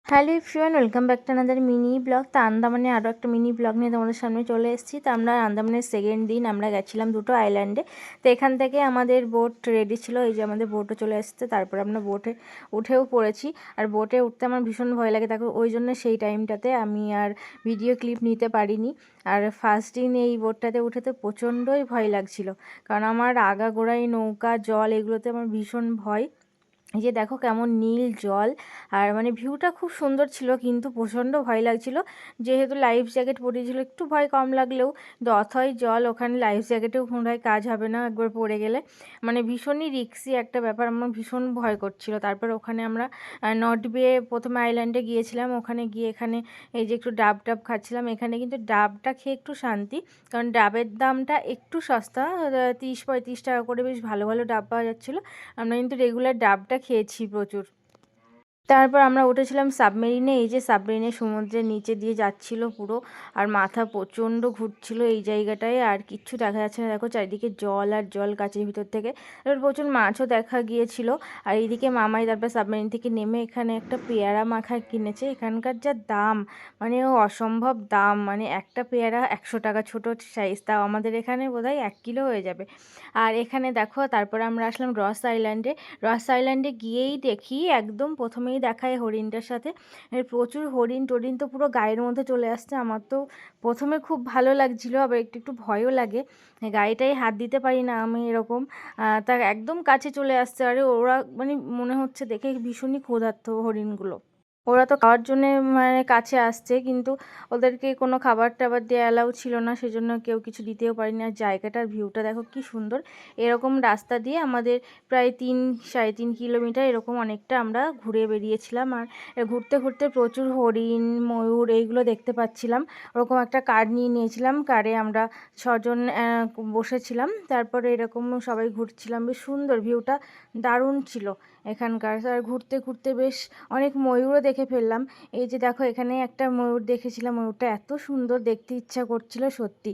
Hello everyone, welcome back to another mini blog. তা আন্দামানে আরও একটা মিনি ব্লগ নিয়ে তোমাদের সামনে চলে এসেছি। তো আমরা আন্দামানের সেকেন্ড দিন আমরা গেছিলাম দুটো আইল্যান্ডে। তো এখান থেকে আমাদের বোট রেডি ছিল, এই যে আমাদের বোটও চলে এসেছে। তারপর আমরা বোটে উঠেও পড়েছি। আর বোটে উঠতে আমার ভীষণ ভয় লাগে, তারপর ওই জন্য সেই টাইমটাতে আমি আর ভিডিও ক্লিপ নিতে পারিনি। আর ফার্স্ট দিন এই বোটটাতে উঠে তো প্রচণ্ডই ভয় লাগছিল, কারণ আমার আগাগোড়াই নৌকা জল এগুলোতে আমার ভীষণ ভয়। এই যে দেখো কেমন নীল জল, আর মানে ভিউটা খুব সুন্দর ছিল, কিন্তু প্রচণ্ড ভয় লাগছিল। যেহেতু লাইফ জ্যাকেট পরিয়েছিল একটু ভয় কম লাগলেও অথই জল, ওখানে লাইফ জ্যাকেটেও পুনরায় কাজ হবে না একবার পড়ে গেলে। মানে ভীষণই রিস্কি একটা ব্যাপার, আমার ভীষণ ভয় করছিল। তারপর ওখানে আমরা নর্থ বে প্রথমে আইল্যান্ডে গিয়েছিলাম। ওখানে গিয়ে এখানে এই যে একটু ডাব ডাব খাচ্ছিলাম। এখানে কিন্তু ডাবটা খেয়ে একটু শান্তি, কারণ ডাবের দামটা একটু সস্তা, 30-35 টাকা করে বেশ ভালো ভালো ডাব পাওয়া যাচ্ছিলো। আমরা কিন্তু রেগুলার ডাবটা খেয়েছি প্রচুর। তারপর আমরা উঠেছিলাম সাবমেরিনে। এই যে সাবমেরিনে সমুদ্রের নিচে দিয়ে যাচ্ছিল পুরো, আর মাথা প্রচণ্ড ঘুরছিল এই জায়গাটায়, আর কিচ্ছু দেখা যাচ্ছে না। দেখো চারিদিকে জল আর জল গাছের ভিতর থেকে। এবার প্রচুর মাছও দেখা গিয়েছিল। আর এইদিকে মামাই তারপর সাবমেরিন থেকে নেমে এখানে একটা পেয়ারা মাখা কিনেছে। এখানকার যা দাম, মানে অসম্ভব দাম, মানে একটা পেয়ারা 100 টাকা, ছোটো সাইজ, তাও আমাদের এখানে বোধহয় 1 কিলো হয়ে যাবে। আর এখানে দেখো তারপর আমরা আসলাম রস আইল্যান্ডে। রস আইল্যান্ডে গিয়েই দেখি একদম প্রথমেই দেখায় হরিণটার সাথে প্রচুর হরিণ টরিণ, তো পুরো গায়ের মধ্যে চলে আসছে। আমার তো প্রথমে খুব ভালো লাগছিল, আবার একটু একটু ভয়ও লাগে, গায়েটাই হাত দিতে পারি না আমি এরকম। তার একদম কাছে চলে আসছে, আরে ওরা মানে মনে হচ্ছে দেখে ভীষণই ক্ষুধার্ত হরিণগুলো। ওরা তো খাওয়ার জন্যে মানে কাছে আসছে, কিন্তু ওদেরকে কোনো খাবার টাবার দেওয়া অ্যালাউ ছিল না, সেজন্য কেউ কিছু দিতেও পারিনি। আর জায়গাটার ভিউটা দেখো কি সুন্দর। এরকম রাস্তা দিয়ে আমাদের প্রায় 3-3.5 কিলোমিটার এরকম অনেকটা আমরা ঘুরে বেরিয়েছিলাম। আর ঘুরতে ঘুরতে প্রচুর হরিণ ময়ূর এইগুলো দেখতে পাচ্ছিলাম। ওরকম একটা কার নিয়ে নিয়েছিলাম, কারে আমরা 6 জন বসেছিলাম। তারপরে এরকম সবাই ঘুরছিলাম, বেশ সুন্দর ভিউটা, দারুণ ছিল এখানকার। আর ঘুরতে ঘুরতে বেশ অনেক ময়ূরও দেখে ফেললাম। এই যে দেখো এখানে একটা ময়ূর দেখেছিলাম, ময়ূরটা এত সুন্দর, দেখতে ইচ্ছা করছিল সত্যি,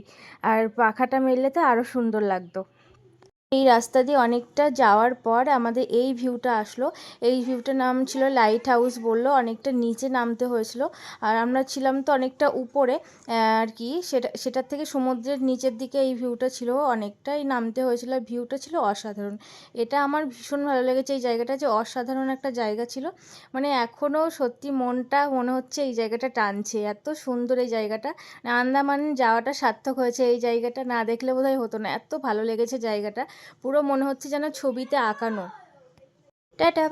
আর পাখাটা মেললে তো আরও সুন্দর লাগতো। এই রাস্তা দিয়ে অনেকটা যাওয়ার পর আমাদের এই ভিউটা আসলো। এই ভিউটার নাম ছিল লাইট হাউস বললো, অনেকটা নিচে নামতে হয়েছিল। আর আমরা ছিলাম তো অনেকটা উপরে আর কি, সেটার থেকে সমুদ্রের নিচের দিকে এই ভিউটা ছিল, অনেকটাই নামতে হয়েছিল। ভিউটা ছিল অসাধারণ। এটা আমার ভীষণ ভালো লেগেছে এই জায়গাটা, যে অসাধারণ একটা জায়গা ছিল। মানে এখনও সত্যি মনটা মনে হচ্ছে এই জায়গাটা টানছে, এত সুন্দর এই জায়গাটা। আন্দামান যাওয়াটা সার্থক হয়েছে, এই জায়গাটা না দেখলে বোধহয় হতো না, এত ভালো লেগেছে জায়গাটা, পুরো মনে হচ্ছে যেন ছবিতে আঁকানো। টাটা।